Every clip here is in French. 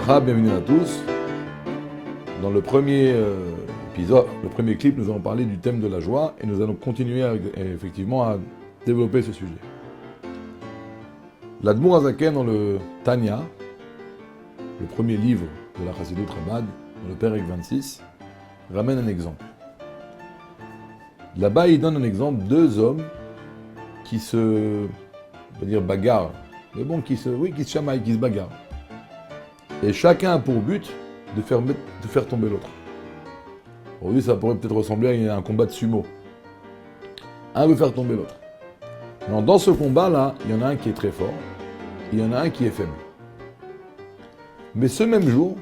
Bracha, bienvenue à tous. Dans le premier épisode, le premier clip, nous allons parler du thème de la joie et nous allons continuer effectivement à développer ce sujet. L'Admour Hazaken dans le Tanya, le premier livre de la Chassidut Chabad, dans le Pérec 26, ramène un exemple. Là-bas, il donne un exemple, deux hommes qui se, on va dire bagarrent, mais bon, qui se chamaillent, qui se bagarrent. Et chacun a pour but de faire tomber l'autre. Aujourd'hui, ça pourrait peut-être ressembler à un combat de sumo. Un veut faire tomber l'autre. Alors, dans ce combat-là, il y en a un qui est très fort, et il y en a un qui est faible. Mais ce même jour,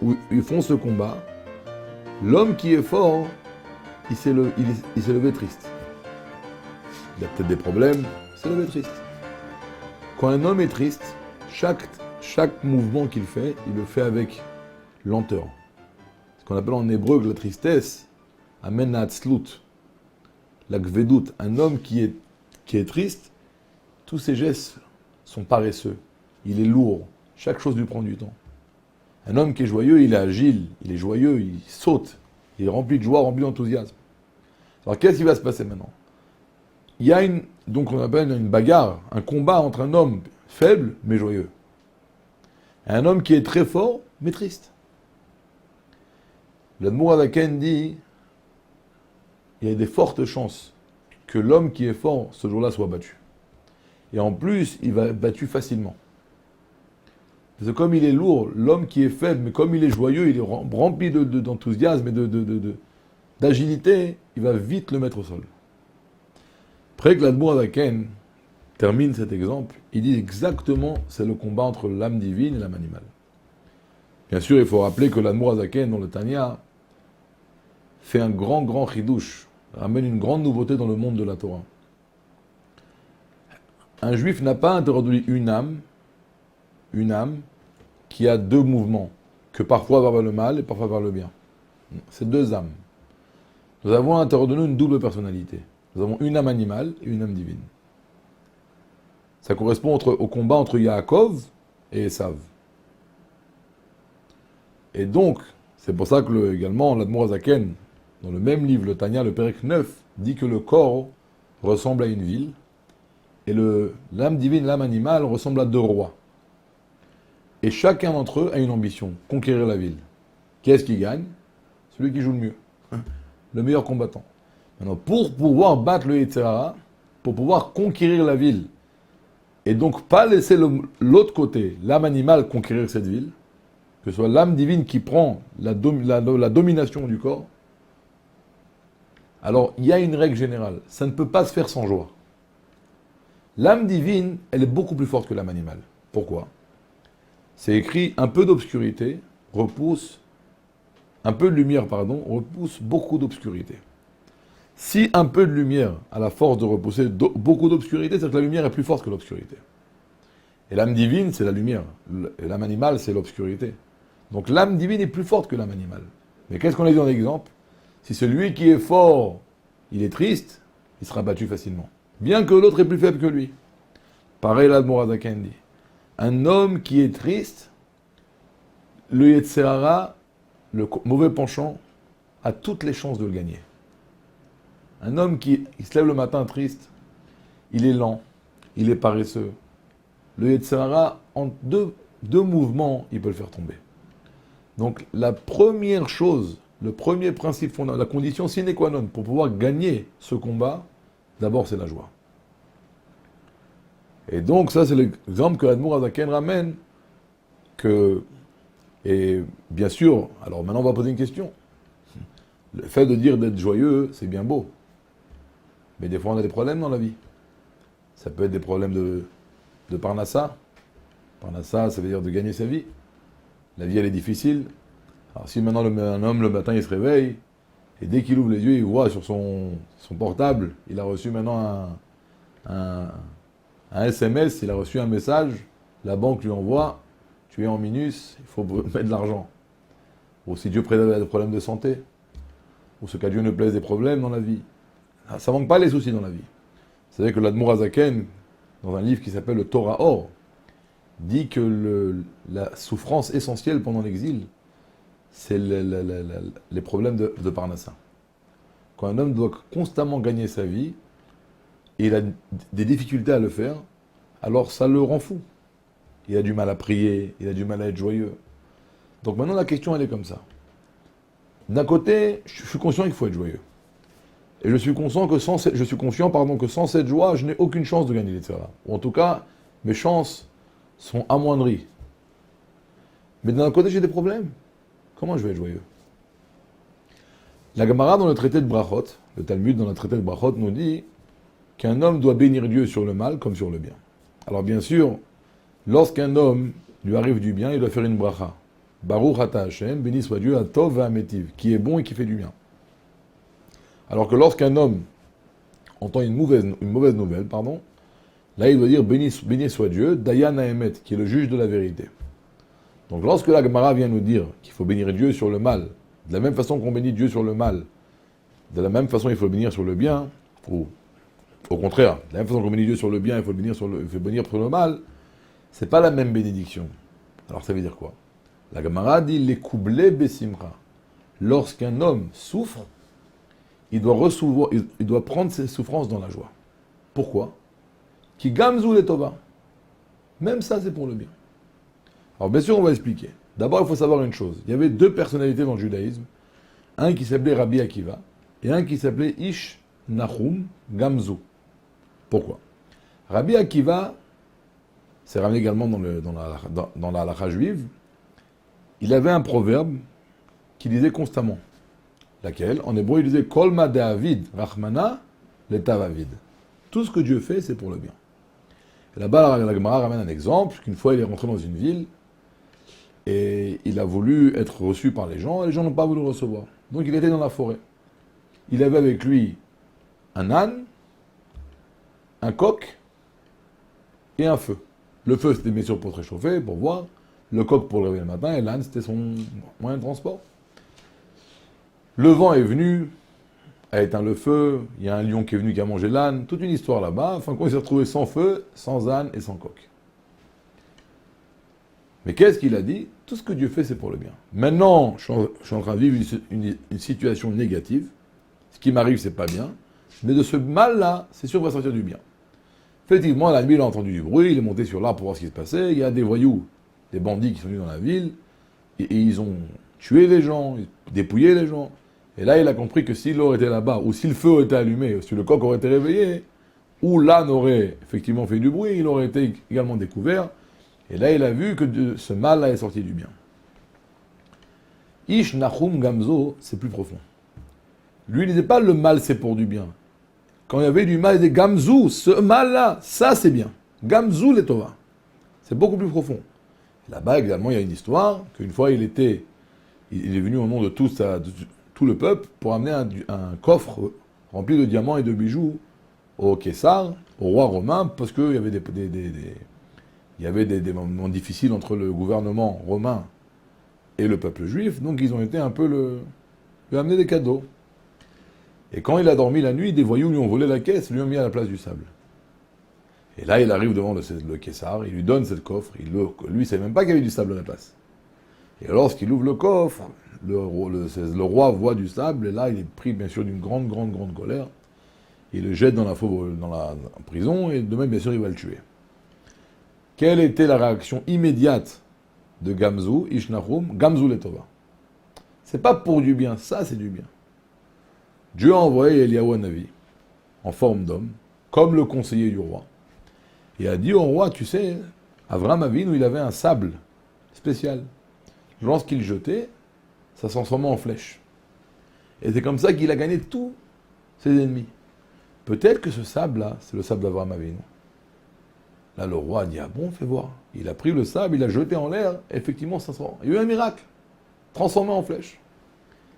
où ils font ce combat, l'homme qui est fort, il s'est levé triste. Il a peut-être des problèmes, il s'est levé triste. Quand un homme est triste, chaque mouvement qu'il fait, il le fait avec lenteur. Ce qu'on appelle en hébreu que la tristesse amène la hatzlut, la gvedut. Un homme qui est triste, tous ses gestes sont paresseux. Il est lourd. Chaque chose lui prend du temps. Un homme qui est joyeux, il est agile, il est joyeux, il saute. Il est rempli de joie, rempli d'enthousiasme. Alors qu'est-ce qui va se passer maintenant? Il y a donc on appelle une bagarre, un combat entre un homme faible mais joyeux. Un homme qui est très fort, mais triste. L'Admour Hazaken dit, il y a des fortes chances que l'homme qui est fort, ce jour-là, soit battu. Et en plus, il va être battu facilement. Parce que comme il est lourd, l'homme qui est faible, mais comme il est joyeux, il est rempli d'enthousiasme et d'agilité, il va vite le mettre au sol. Après que l'Admour Hazaken termine cet exemple, il dit exactement, c'est le combat entre l'âme divine et l'âme animale. Bien sûr, il faut rappeler que l'Admour Hazaken, dans le Tanya, fait un grand chidouche, ramène une grande nouveauté dans le monde de la Torah. Un juif n'a pas introduit une âme qui a deux mouvements, que parfois va vers le mal et parfois vers le bien. C'est deux âmes. Nous avons introduit une double personnalité. Nous avons une âme animale et une âme divine. Ça correspond au combat entre Yaakov et Esav. Et donc, c'est pour ça que également l'Admour Hazaken, dans le même livre, le Tanya, le Pérec 9, dit que le corps ressemble à une ville et l'âme divine, l'âme animale, ressemble à deux rois. Et chacun d'entre eux a une ambition, conquérir la ville. Qui est-ce qui gagne? Celui qui joue le mieux, le meilleur combattant. Maintenant, pour pouvoir battre le Yetzer Hara, pour pouvoir conquérir la ville, et donc pas laisser l'autre côté, l'âme animale, conquérir cette ville, que ce soit l'âme divine qui prend la domination du corps, alors il y a une règle générale, ça ne peut pas se faire sans joie. L'âme divine, elle est beaucoup plus forte que l'âme animale. Pourquoi? C'est écrit, un peu d'obscurité repousse, un peu de lumière, repousse beaucoup d'obscurité. Si un peu de lumière a la force de repousser beaucoup d'obscurité, c'est que la lumière est plus forte que l'obscurité. Et l'âme divine, c'est la lumière. Et l'âme animale, c'est l'obscurité. Donc l'âme divine est plus forte que l'âme animale. Mais qu'est-ce qu'on a dit dans l'exemple? Si celui qui est fort, il est triste, il sera battu facilement. Bien que l'autre est plus faible que lui. Pareil l'Admour Hazaken dit. Un homme qui est triste, le Yetzer Hara, le mauvais penchant, a toutes les chances de le gagner. Un homme qui se lève le matin triste, il est lent, il est paresseux. Le Yetzer Hara, en deux mouvements, il peut le faire tomber. Donc la première chose, le premier principe fondamental, la condition sine qua non pour pouvoir gagner ce combat, d'abord c'est la joie. Et donc ça c'est l'exemple que l'Admour Hazaken ramène, et bien sûr, alors maintenant on va poser une question. Le fait de dire d'être joyeux, c'est bien beau. Mais des fois, on a des problèmes dans la vie. Ça peut être des problèmes de parnassa. Parnassa, ça veut dire de gagner sa vie. La vie, elle est difficile. Alors si maintenant un homme, le matin, il se réveille, et dès qu'il ouvre les yeux, il voit sur son portable, il a reçu maintenant un SMS, il a reçu un message, la banque lui envoie, tu es en minus, il faut mettre de l'argent. Ou si Dieu préserve des problèmes de santé, ou ce qu'à Dieu ne plaise des problèmes dans la vie. Ça manque pas les soucis dans la vie. Vous savez que l'Admour Hazaken, dans un livre qui s'appelle le Torah Or, dit que la souffrance essentielle pendant l'exil, c'est les problèmes de Parnassa. Quand un homme doit constamment gagner sa vie, et il a des difficultés à le faire, alors ça le rend fou. Il a du mal à prier, il a du mal à être joyeux. Donc maintenant la question elle est comme ça. D'un côté, je suis conscient qu'il faut être joyeux. Et je suis conscient que sans cette joie, je n'ai aucune chance de gagner les tzara. Ou en tout cas, mes chances sont amoindries. Mais d'un côté, j'ai des problèmes. Comment je vais être joyeux? La Gemara dans le traité de Brachot, le Talmud dans le traité de Brachot nous dit qu'un homme doit bénir Dieu sur le mal comme sur le bien. Alors bien sûr, lorsqu'un homme lui arrive du bien, il doit faire une bracha. Baruch ata Hashem, béni soit Dieu, atov va'ametiv, qui est bon et qui fait du bien. Alors que lorsqu'un homme entend une mauvaise nouvelle, là il doit dire béni soit Dieu, dayan ha'emet, qui est le juge de la vérité. Donc lorsque la Gemara vient nous dire qu'il faut bénir Dieu sur le mal, de la même façon qu'on bénit Dieu sur le mal, de la même façon il faut le bénir sur le bien, ou au contraire, de la même façon qu'on bénit Dieu sur le bien, il faut le bénir sur le mal, c'est pas la même bénédiction. Alors ça veut dire quoi? La Gemara dit les coublés besimcha. Lorsqu'un homme souffre, il doit prendre ses souffrances dans la joie. Pourquoi? Ki gamzu le tova. Même ça, c'est pour le bien. Alors bien sûr, on va expliquer. D'abord, il faut savoir une chose. Il y avait deux personnalités dans le judaïsme. Un qui s'appelait Rabbi Akiva et un qui s'appelait Ish Nahum Gamzu. Pourquoi? Rabbi Akiva, c'est ramené également dans la halakha juive, il avait un proverbe qu'il disait constamment. Laquelle? En hébreu, il disait Kol ma David Rachmana letavavid. Tout ce que Dieu fait, c'est pour le bien. Et là-bas, la Gemara ramène un exemple qu'une fois, il est rentré dans une ville et il a voulu être reçu par les gens et les gens n'ont pas voulu le recevoir. Donc, il était dans la forêt. Il avait avec lui un âne, un coq et un feu. Le feu, c'était bien sûr pour se réchauffer, pour voir. Le coq pour le réveiller le matin et l'âne, c'était son moyen de transport. Le vent est venu, a éteint le feu, il y a un lion qui est venu qui a mangé l'âne, toute une histoire là-bas. Enfin, quand il s'est retrouvé sans feu, sans âne et sans coq. Mais qu'est-ce qu'il a dit? Tout ce que Dieu fait, c'est pour le bien. Maintenant, je suis en train de vivre une situation négative. Ce qui m'arrive, c'est pas bien. Mais de ce mal-là, c'est sûr qu'on va sortir du bien. Effectivement, la nuit, il a entendu du bruit, il est monté sur l'arbre pour voir ce qui se passait. Il y a des voyous, des bandits qui sont venus dans la ville, et ils ont tué les gens, dépouillé les gens. Et là, il a compris que s'il aurait été là-bas, ou si le feu aurait été allumé, ou si le coq aurait été réveillé, ou l'âne aurait effectivement fait du bruit, il aurait été également découvert. Et là, il a vu que ce mal-là est sorti du bien. Ish Nahum Gamzo, c'est plus profond. Lui, il ne disait pas le mal, c'est pour du bien. Quand il y avait du mal, il disait Gamzu, ce mal-là, ça c'est bien. Gamzu le Tova. C'est beaucoup plus profond. Et là-bas, également, il y a une histoire qu'une fois, il est venu au nom de tout le peuple pour amener un coffre rempli de diamants et de bijoux au Caesar, au roi romain, parce qu'il y avait des moments difficiles entre le gouvernement romain et le peuple juif, donc ils ont été un peu lui amener des cadeaux. Et quand il a dormi la nuit, des voyous lui ont volé la caisse, lui ont mis à la place du sable. Et là, il arrive devant le Caesar, il lui donne cette coffre, lui, il ne savait même pas qu'il y avait du sable à la place. Et lorsqu'il ouvre le coffre, le roi voit du sable, et là, il est pris, bien sûr, d'une grande colère. Il le jette dans la prison, et de même, bien sûr, il va le tuer. Quelle était la réaction immédiate de Gamzu, Ish Nahum, Gamzu le Tova? C'est pas pour du bien, ça, c'est du bien. Dieu a envoyé Eliyahu Hanavi, en forme d'homme, comme le conseiller du roi, et a dit au roi, tu sais, Avraham Avinu, il avait un sable spécial. Lorsqu'il jetait, ça se transformait en flèche. Et c'est comme ça qu'il a gagné tous ses ennemis. Peut-être que ce sable-là, c'est le sable d'Avraham Avinu. Là, le roi a dit, ah bon, fais voir. Il a pris le sable, il l'a jeté en l'air, et effectivement, ça se transforme. Il y a eu un miracle, transformé en flèche.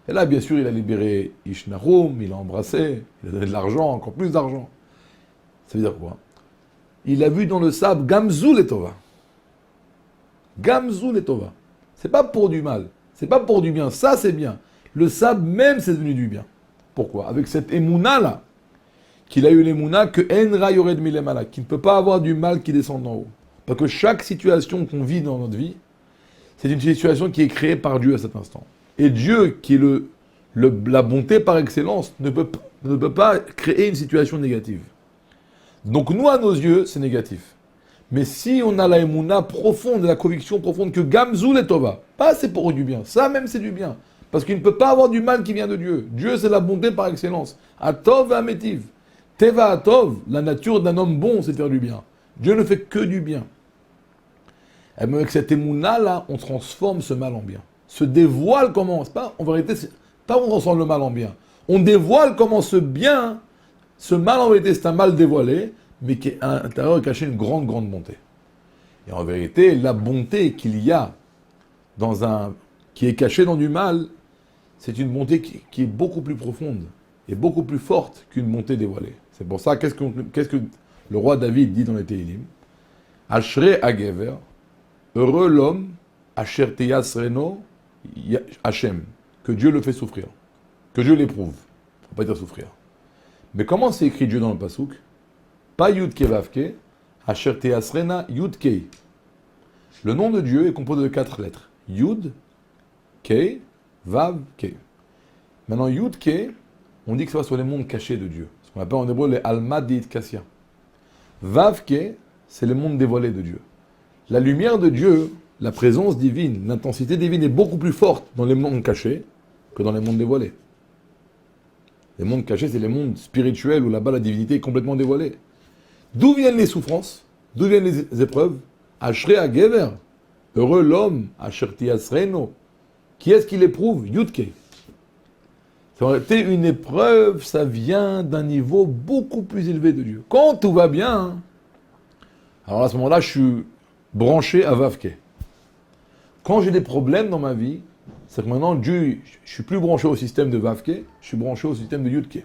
Et là, bien sûr, il a libéré Ish Nahum, il a embrassé, il a donné de l'argent, encore plus d'argent. Ça veut dire quoi? Il a vu dans le sable Gamzu le Tova. Gamzu le Tova. C'est pas pour du mal, c'est pas pour du bien, ça c'est bien. Le sable même, c'est devenu du bien. Pourquoi? Avec cette émouna là, qu'il a eu l'émouna que En Ra Yored Milemala, qui ne peut pas avoir du mal qui descend d'en haut. Parce que chaque situation qu'on vit dans notre vie, c'est une situation qui est créée par Dieu à cet instant. Et Dieu, qui est la bonté par excellence, ne peut pas créer une situation négative. Donc nous, à nos yeux, c'est négatif. Mais si on a la émouna profonde, la conviction profonde que Gamzoul est Tova, pas c'est pour du bien, ça même c'est du bien. Parce qu'il ne peut pas avoir du mal qui vient de Dieu. Dieu, c'est la bonté par excellence. Atov et Amétiv. Teva Atov, la nature d'un homme bon, c'est faire du bien. Dieu ne fait que du bien. Et même avec cette émouna-là, on transforme ce mal en bien. Se dévoile comment, c'est pas, en vérité, c'est pas on transforme le mal en bien. On dévoile comment ce bien, ce mal en vérité, c'est un mal dévoilé, mais qui est à l'intérieur caché une grande, grande bonté. Et en vérité, la bonté qu'il y a qui est cachée dans du mal, c'est une bonté qui est beaucoup plus profonde et beaucoup plus forte qu'une bonté dévoilée. C'est pour ça, qu'est-ce que le roi David dit dans les Téhilim? Ashrei Hagever, heureux l'homme, Asher Teyasreno Hachem, que Dieu le fait souffrir, que Dieu l'éprouve. Il ne faut pas dire souffrir. Mais comment c'est écrit Dieu dans le Passouk? Pas Yud-Ke Vav-Ke, Asher Teyasrena Yud-Ke. Le nom de Dieu est composé de 4 lettres. Yud, Ke, Vav, Ke. Maintenant, Yud-Ke, on dit que ça va sur les mondes cachés de Dieu. Ce qu'on appelle en hébreu les Almadit Kassia. Vav-Ke, c'est les mondes dévoilés de Dieu. La lumière de Dieu, la présence divine, l'intensité divine est beaucoup plus forte dans les mondes cachés que dans les mondes dévoilés. Les mondes cachés, c'est les mondes spirituels où là-bas la divinité est complètement dévoilée. D'où viennent les souffrances? D'où viennent les épreuves? Ashrei Hagever, heureux l'homme, Asher Teyasreno. Qui est-ce qui l'éprouve? Yudke. Ça aurait été une épreuve, ça vient d'un niveau beaucoup plus élevé de Dieu. Quand tout va bien, alors à ce moment-là, je suis branché à Vavke. Quand j'ai des problèmes dans ma vie, c'est que maintenant, Dieu, je suis plus branché au système de Vavke, je suis branché au système de Yudke.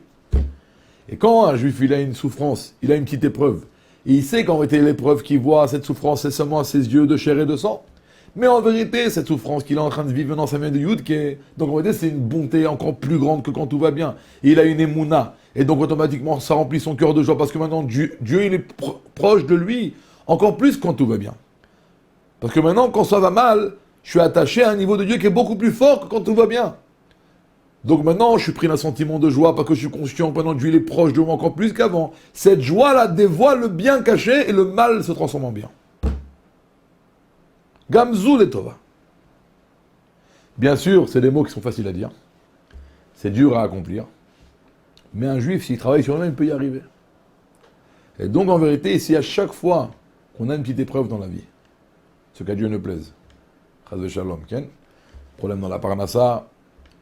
Et quand un juif, il a une souffrance, il a une petite épreuve, et il sait qu'en réalité, l'épreuve qu'il voit, cette souffrance, c'est seulement à ses yeux de chair et de sang. Mais en vérité, cette souffrance qu'il est en train de vivre maintenant, ça vient de Yudke. Donc en vérité, c'est une bonté encore plus grande que quand tout va bien. Et il a une émouna. Et donc automatiquement, ça remplit son cœur de joie. Parce que maintenant, Dieu il est proche de lui, encore plus quand tout va bien. Parce que maintenant, quand ça va mal, je suis attaché à un niveau de Dieu qui est beaucoup plus fort que quand tout va bien. Donc maintenant, je suis pris d'un sentiment de joie parce que je suis conscient que maintenant Dieu il est proche de moi encore plus qu'avant. Cette joie-là dévoile le bien caché et le mal se transforme en bien. Gamzoul et Tova. Bien sûr, c'est des mots qui sont faciles à dire. C'est dur à accomplir. Mais un juif, s'il travaille sur lui-même, il peut y arriver. Et donc, en vérité, si à chaque fois qu'on a une petite épreuve dans la vie, ce qu'à Dieu ne plaise, Chas v'Shalom, Ken, problème dans la parnassa,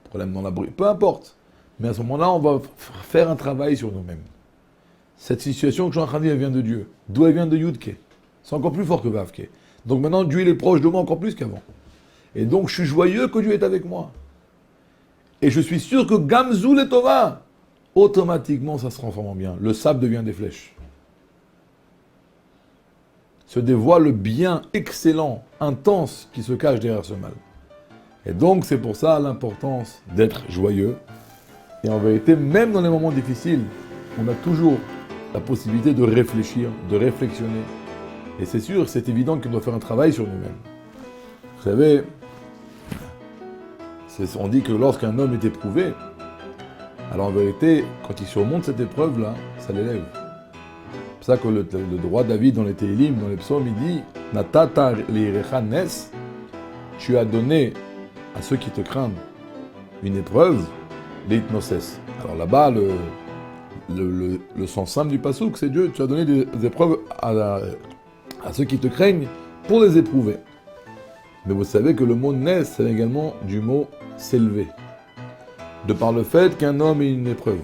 problème dans la bruit, peu importe. Mais à ce moment-là, on va faire un travail sur nous-mêmes. Cette situation que je suis en train de dire, elle vient de Dieu. D'où elle vient de Yudke. C'est encore plus fort que Vavke. Donc maintenant, Dieu il est proche de moi encore plus qu'avant. Et donc, je suis joyeux que Dieu est avec moi. Et je suis sûr que Gamzoul et Tova, automatiquement, ça se transforme en bien. Le sable devient des flèches. Se dévoile le bien excellent, intense, qui se cache derrière ce mal. Et donc, c'est pour ça l'importance d'être joyeux. Et en vérité, même dans les moments difficiles, on a toujours la possibilité de réfléchir, de réflexionner. Et c'est sûr, c'est évident qu'on doit faire un travail sur nous-mêmes. Vous savez, on dit que lorsqu'un homme est éprouvé, alors en vérité, quand il surmonte cette épreuve-là, ça l'élève. C'est pour ça que le roi David dans les Téhilim, dans les psaumes, il dit « Natata li'irecha nes » tu as donné à ceux qui te craignent une épreuve, l'hypnoses. Alors là-bas, le sens simple du passouk, c'est Dieu, tu as donné des épreuves à ceux qui te craignent pour les éprouver. Mais vous savez que le mot nes, c'est également du mot s'élever. De par le fait qu'un homme ait une épreuve.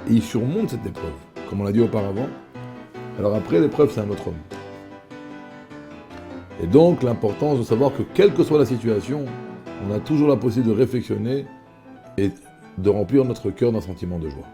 Et il surmonte cette épreuve, comme on l'a dit auparavant. Alors après, l'épreuve, c'est un autre homme. Et donc, l'importance de savoir que quelle que soit la situation, on a toujours la possibilité de réflexionner et de remplir notre cœur d'un sentiment de joie.